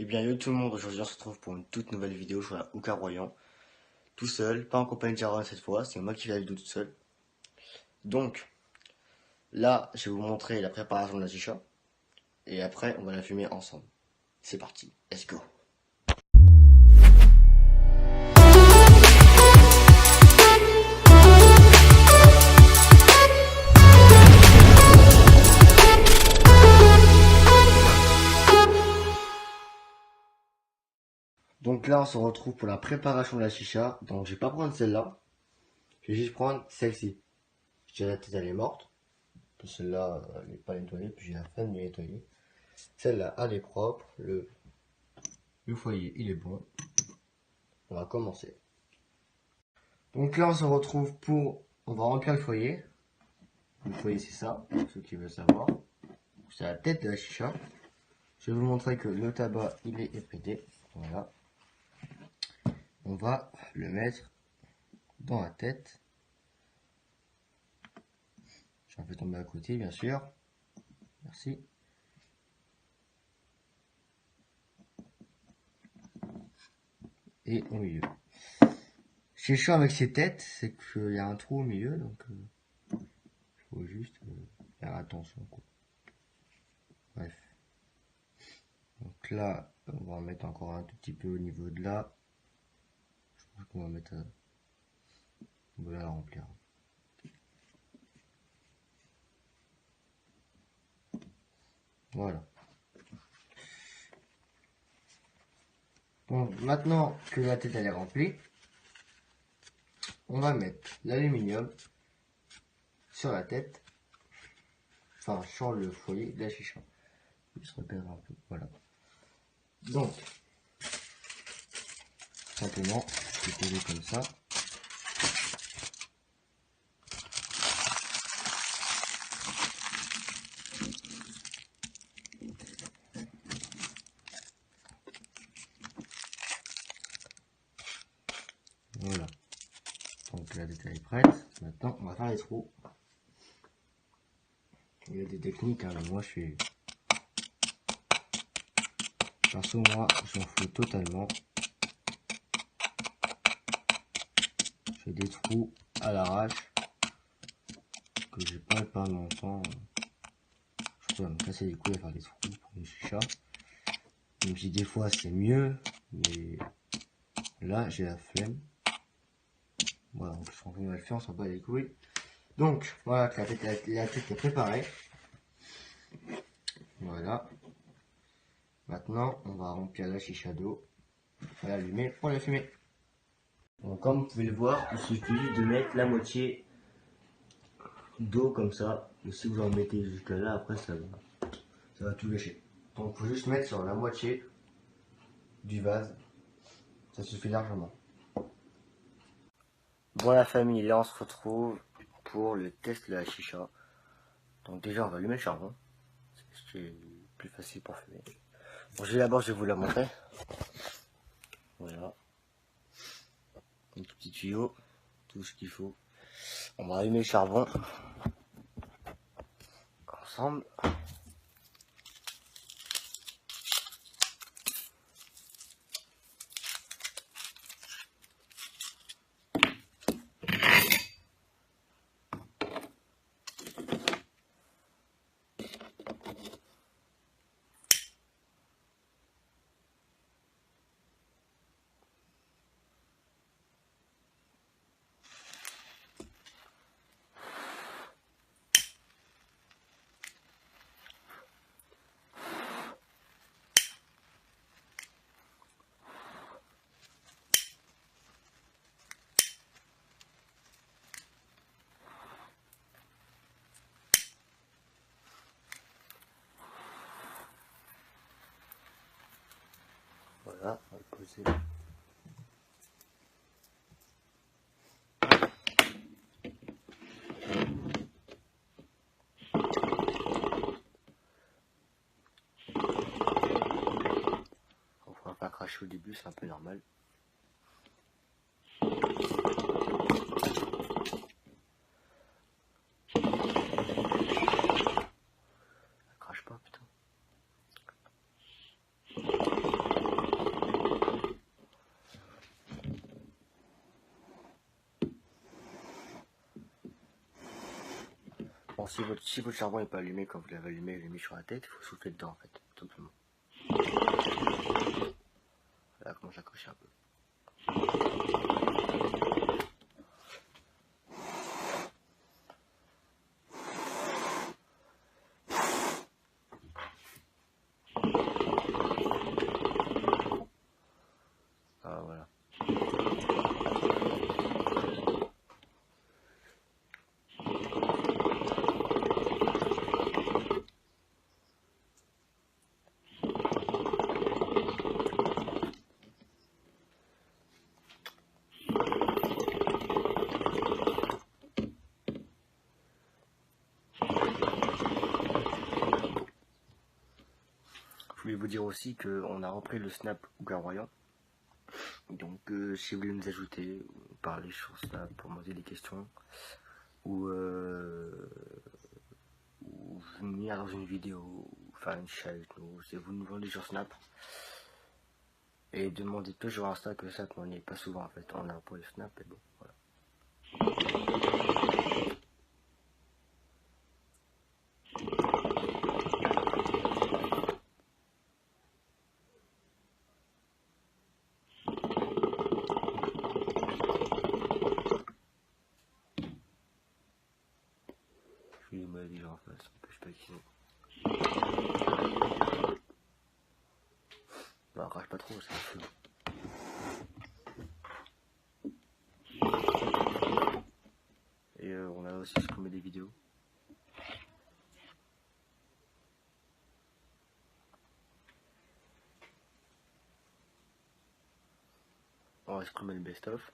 Eh bien, yo tout le monde, aujourd'hui on se retrouve pour une toute nouvelle vidéo sur la Hookah Royan. Tout seul, pas en compagnie de Jaron cette fois, c'est moi qui fais la vidéo tout seul. Donc, là, je vais vous montrer la préparation de la chicha. Et après, on va la fumer ensemble. C'est parti, let's go. Donc là, on se retrouve pour la préparation de la chicha. Donc, je vais pas prendre celle-là. Je vais juste prendre celle-ci. J'ai la tête, elle est morte. Celle-là, elle n'est pas nettoyée, puis j'ai la flemme de nettoyer. Celle-là, elle est propre. Le foyer, il est bon. On va commencer. Donc là, on se retrouve pour... On va remplir le foyer. Le foyer, c'est ça, pour ceux qui veulent savoir. C'est la tête de la chicha. Je vais vous montrer que le tabac, il est éprété. Voilà. On va le mettre dans la tête. J'en fais tomber à côté, bien sûr. Merci. Et au milieu. Ce qui est chiant avec ces têtes, c'est qu'il y a un trou au milieu, donc il faut juste faire attention, quoi. Bref. Donc là, on va en mettre encore un tout petit peu au niveau de là. Je pense qu'on va mettre... on va la remplir. Voilà. Bon, maintenant que la tête elle est remplie, on va mettre l'aluminium sur la tête, enfin sur le foyer de la chicha. Je se repère un peu, voilà. Donc, simplement, je vais poser comme ça. Voilà. Donc la tête est prête. Maintenant, on va faire les trous. Il y a des techniques, hein, mais moi je suis... Perso, moi, j'en fous totalement. Je fais des trous à l'arrache. Que j'ai pas perdre mon temps. Je trouve à me casser les couilles à faire des trous pour une chicha. Même si des fois c'est mieux, mais là j'ai la flemme. Voilà, on s'en va le faire, on s'en bat les couilles. Donc voilà, la tête est préparée. Voilà. Maintenant, on va remplir la chicha d'eau. On va l'allumer pour la fumer. Donc, comme vous pouvez le voir, il suffit juste de mettre la moitié d'eau comme ça. Et si vous en mettez jusqu'à là, après ça va tout gâcher. Donc, il faut juste mettre sur la moitié du vase. Ça suffit largement. Bon la famille, là on se retrouve pour le test de la chicha. Donc déjà on va allumer le charbon. C'est plus facile pour fumer. Bon, d'abord je vais vous la montrer. Voilà. Un petit tuyau, tout ce qu'il faut. On va allumer le charbon. Ensemble. Voilà, on va le poser. On va pas cracher au début, c'est un peu normal. Ça crache pas, putain. Bon, si votre charbon n'est pas allumé quand vous l'avez allumé, vous l'avez mis sur la tête, il faut souffler dedans en fait, tout simplement. Là, comment j'accroche un peu. Ah, voilà. Je voulais vous dire aussi qu'on a repris le Snap Garoyan. Donc si vous voulez nous ajouter, ou parler sur Snap pour me poser des questions, ou venir dans une vidéo, ou faire une chaîne, c'est vous nous vendez sur Snap. Et demandez toujours Insta que Snap, on n'y est pas souvent en fait, on a pour le Snap et bon, voilà. Je vais moi déjà en face, je sais pas qui c'est. Bah, arrache pas trop, c'est un feu. Et on a aussi supprimé des vidéos. On va supprimer le best-of.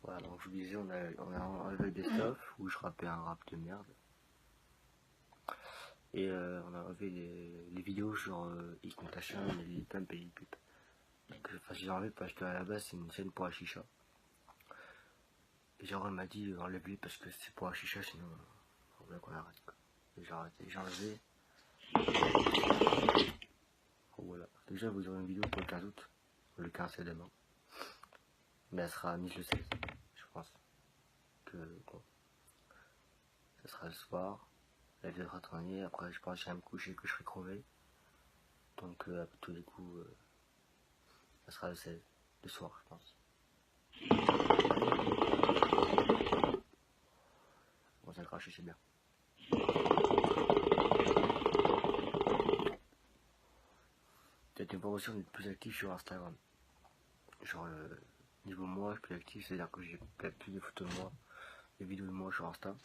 Voilà, donc je vous disais, on a enlevé le best-of où je rappais un rap de merde. Et on a enlevé les vidéos sur e-contation, les pumps et les pipes. Enfin, j'ai enlevé parce qu'à la base c'est une chaîne pour la chicha. Et genre elle m'a dit enlève-les parce que c'est pour la chicha, sinon faut bien qu'on arrête quoi. Et j'ai arrêté, j'ai enlevé. Voilà. Déjà vous aurez une vidéo pour le 15 août. Le 15 c'est demain. Mais elle sera mise le 16, je pense. Que bon. Ça sera le soir. Elle viendra travailler, après je pense que j'irai me coucher que je serai crevé. Donc à tous les coups ça sera le 16, le soir je pense. Bon ça crache c'est bien. Peut-être une promotion d'être plus actif sur Instagram. Genre niveau moi je suis plus actif, c'est à dire que j'ai peut-être plus de photos de moi, des vidéos de moi sur Insta.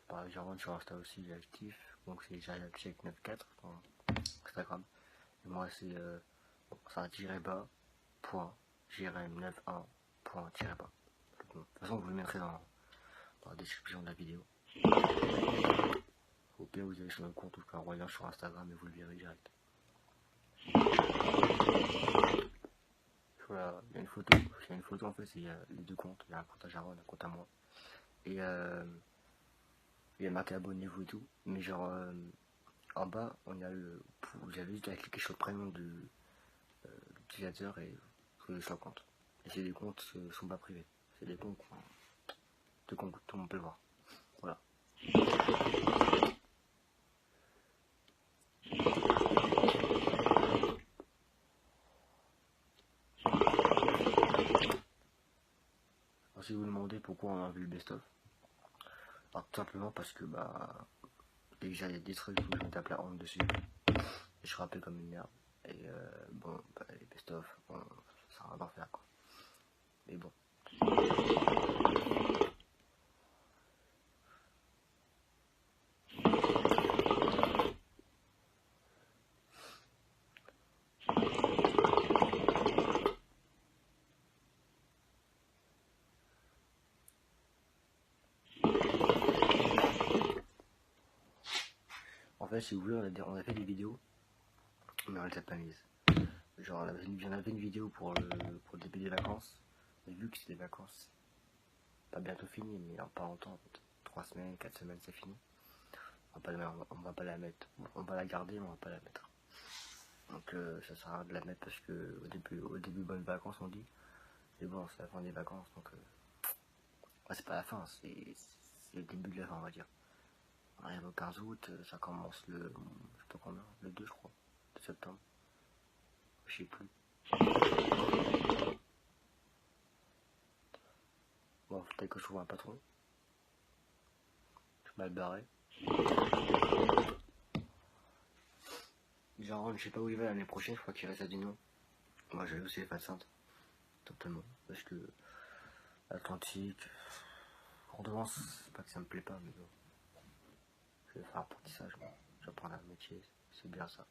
Pareil j'en sur Insta aussi j'ai actif, donc c'est Jayak94 sur Instagram. Et moi c'est ça tiré bas point jrm91 point tiré bas. Bon, de toute façon vous le mettrez dans la description de la vidéo. Au pire vous allez sur le compte ou un royaume sur Instagram et vous le verrez direct. Voilà, il y a une photo en fait, il y a les deux comptes, il y a un compte à Jaron, un compte à moi. Et il y a marqué abonnez-vous et tout, mais genre en bas on a vous avez juste à cliquer sur le prénom de l'utilisateur et vous allez sur le compte. Et c'est des comptes qui ne sont pas privés, c'est des comptes tout le monde peut le voir. Voilà. Alors, si vous vous demandez pourquoi on a vu le best-of, alors tout simplement parce que bah déjà il y a des trucs où je me tape la honte dessus et je rappelle comme une merde. Et bon bah, les best-of, bon, ça sert à rien d'en faire quoi. Mais bon. En fait si vous voulez on a fait des vidéos mais on les a pas mises. Genre j'en avais une vidéo pour le début des vacances. Mais vu que c'est des vacances pas bientôt fini mais en pas longtemps, en fait. 3 semaines, 4 semaines c'est fini. on va pas la mettre. On va la garder, mais on va pas la mettre. Donc ça sert à rien de la mettre parce que au début bonnes vacances on dit. Mais bon, c'est la fin des vacances, donc ouais, c'est pas la fin, c'est le début de la fin, on va dire. On arrive au 15 août, ça commence je sais pas combien, le 2 je crois, de septembre. Je sais plus. Bon, peut-être que je trouve un patron. Je suis mal barré. Genre, je sais pas où il va l'année prochaine, je crois qu'il reste à Dinan. Moi, j'allais aussi les Fat Sainte. Totalement. Parce que Atlantique, Ordonnance, c'est pas que ça me plaît pas, mais bon. Je vais faire apprentissage, moi. J'apprends un métier, c'est bien ça.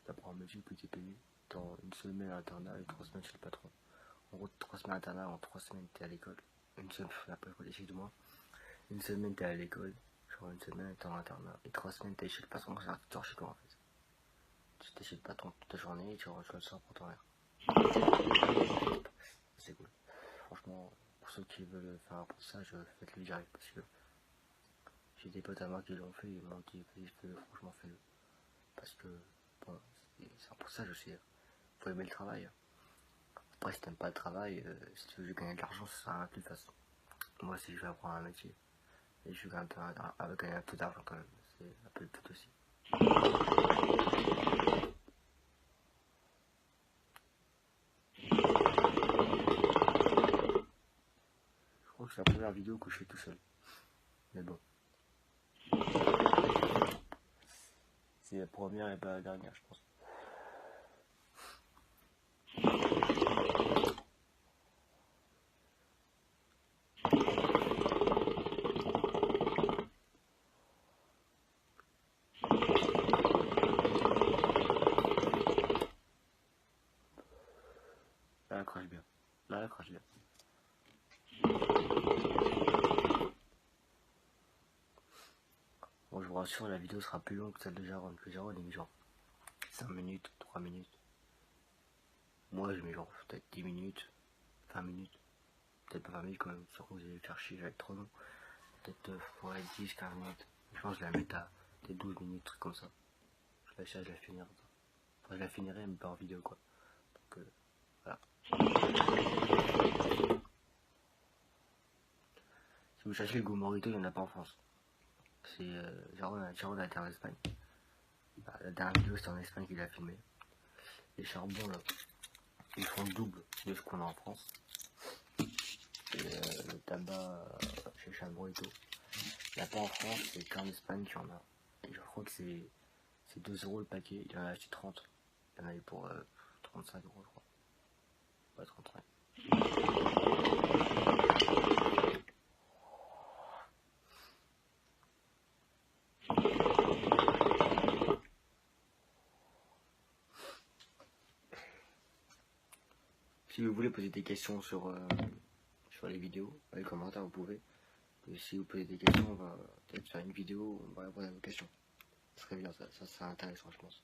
T'apprends un métier, puis t'es payé. Dans une semaine à l'internat et 3 semaines chez le patron. En gros, 3 semaines à l'internat, en 3 semaines t'es à l'école. Une semaine, après, de moi. Une semaine t'es à l'école. Genre une semaine t'es en internat. Et 3 semaines t'es chez le patron, c'est-à-dire que tu dors chez toi en fait. Tu t'es chez le patron toute la journée et tu rentres le soir pour ton verre. C'est cool. Franchement, pour ceux qui veulent faire un apprentissage, faites-le direct parce que j'ai des potes à moi qui l'ont fait et ils m'ont dit fais-le, franchement fais-le. Parce que bon, c'est un apprentissage aussi. Faut aimer le travail. Après si t'aimes pas le travail, si tu veux gagner de l'argent, ça sert à rien que tu le fasses. Moi si je vais apprendre un métier et je vais gagner un peu d'argent quand même, c'est un peu le but aussi. Je crois que c'est la première vidéo que je fais tout seul. Mais bon. C'est la première et pas la dernière, je pense. Là, elle crache bien. Là, elle crache bien. Bon, je vous rassure, la vidéo sera plus longue que celle de Jaron. Que Jaron, il met genre 5 minutes, 3 minutes. Moi, je mets genre peut-être 10 minutes, 20 minutes. Peut-être pas 20 minutes quand même, surtout que vous allez faire chier, j'allais être trop long. Peut-être 10, 15 minutes. Je pense que je la mets à peut-être 12 minutes, truc comme ça. Je la finirai. Enfin, je la finirai, mais pas en vidéo quoi. Donc voilà. Si vous cherchez le Gomorito, il n'y en a pas en France. C'est Jaron a été en Espagne. Bah, la dernière vidéo c'était en Espagne qu'il a filmé. Les charbons là, ils font le double de ce qu'on a en France. Et le tabac chez Charbon et tout. Il n'y a pas en France, c'est qu'en Espagne qu'il y en a. Et je crois que c'est 2 euros le paquet, il en a acheté 30. Il y en avait pour 35 euros je crois. Pas 35. Si vous voulez poser des questions sur les vidéos, dans les commentaires vous pouvez. Et si vous posez des questions, on va peut-être faire une vidéo où on va répondre à vos questions. Ça serait bien, ça serait intéressant je pense.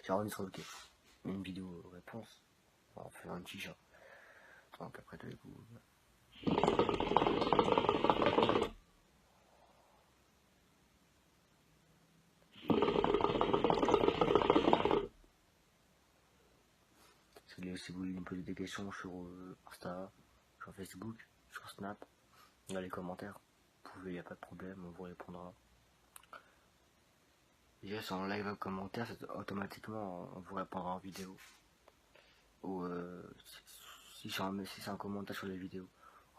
Genre on y sera ok. Une vidéo réponse, on va faire un petit chat. Donc après tous les coups. Si vous voulez me poser des questions sur Insta, sur Facebook, sur Snap, dans les commentaires, vous pouvez, il n'y a pas de problème, on vous répondra. Déjà sur un live en commentaire, automatiquement on vous répondra en vidéo. Ou si c'est un commentaire sur les vidéos,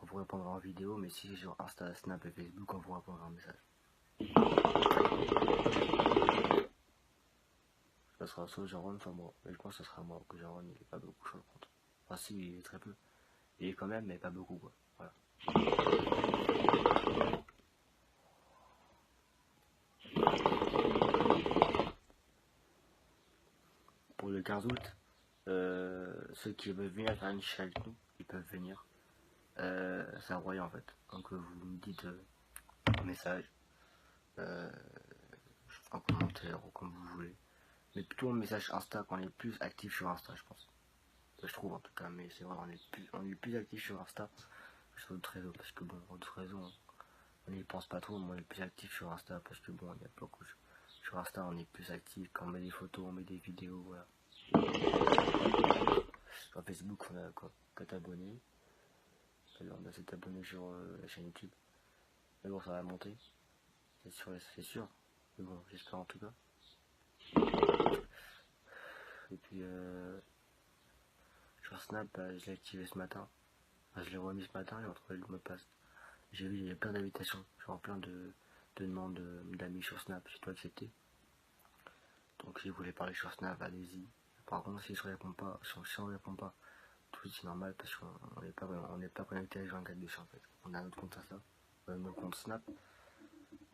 on vous répondra en vidéo, mais si c'est sur Insta, Snap et Facebook, on vous répondra en message. Ça sera soit Jaron, soit moi. Mais je pense que ce sera moi, que Jaron il est pas beaucoup sur le compte. Enfin si, il est très peu. Il est quand même, mais pas beaucoup quoi. Voilà. Pour le 15 août, ceux qui veulent venir faire une chicha avec nous, ils peuvent venir. C'est à Royan en fait. Donc vous me dites un message, en commentaire ou comme vous voulez. Mais plutôt un message Insta quand on est plus actif sur Insta je pense. Je trouve en tout cas, mais c'est vrai, on est plus actif sur Insta que sur d'autres réseaux. Parce que bon, d'autres réseaux, on n'y pense pas trop, mais on est plus actif sur Insta parce que bon, il y a beaucoup. Sur Insta, on est plus actif quand on met des photos, on met des vidéos, voilà. Sur Facebook, on a 4 abonnés. Alors, on a 7 abonnés sur la chaîne YouTube. Mais bon, ça va monter. C'est sûr. Mais bon, j'espère en tout cas. Et puis, sur Snap, je l'ai activé ce matin. Enfin, je l'ai remis ce matin et on trouvé le mot de passe. J'ai vu, il y a plein d'invitations, genre plein de demandes d'amis sur Snap, j'ai tout accepté. Donc si vous voulez parler sur Snap, allez-y. Par contre, si je réponds pas, si on répond pas, tout c'est normal parce qu'on n'est pas connecté à 24 200 en fait. On a notre compte Insta, notre compte Snap.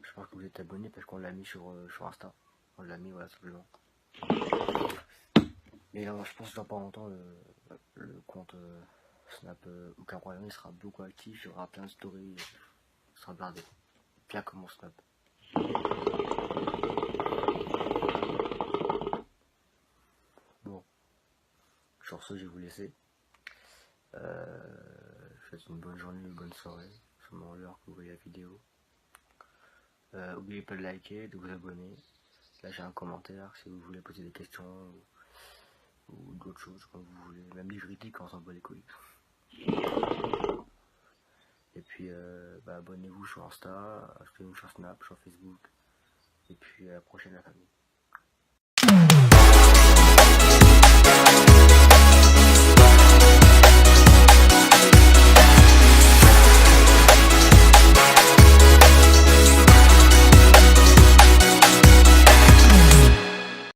Je pense que vous êtes abonné parce qu'on l'a mis sur Insta. On l'a mis, voilà, simplement. Et là, je pense que dans pas longtemps, le compte Snap Aucun Royaume il sera beaucoup actif, il y aura plein de stories, il sera blindé. Bien comme mon Snap. Bon, sur ce, je vais vous laisser. Je vous souhaite une bonne journée, une bonne soirée, selon l'heure que vous voyez la vidéo. N'oubliez pas de liker, de vous abonner, lâcher un commentaire si vous voulez poser des questions ou d'autres choses comme vous voulez, même des juridiques on s'en bat les couilles. Et puis abonnez-vous sur Insta, achetez-nous sur Snap, sur Facebook, et puis à la prochaine la famille.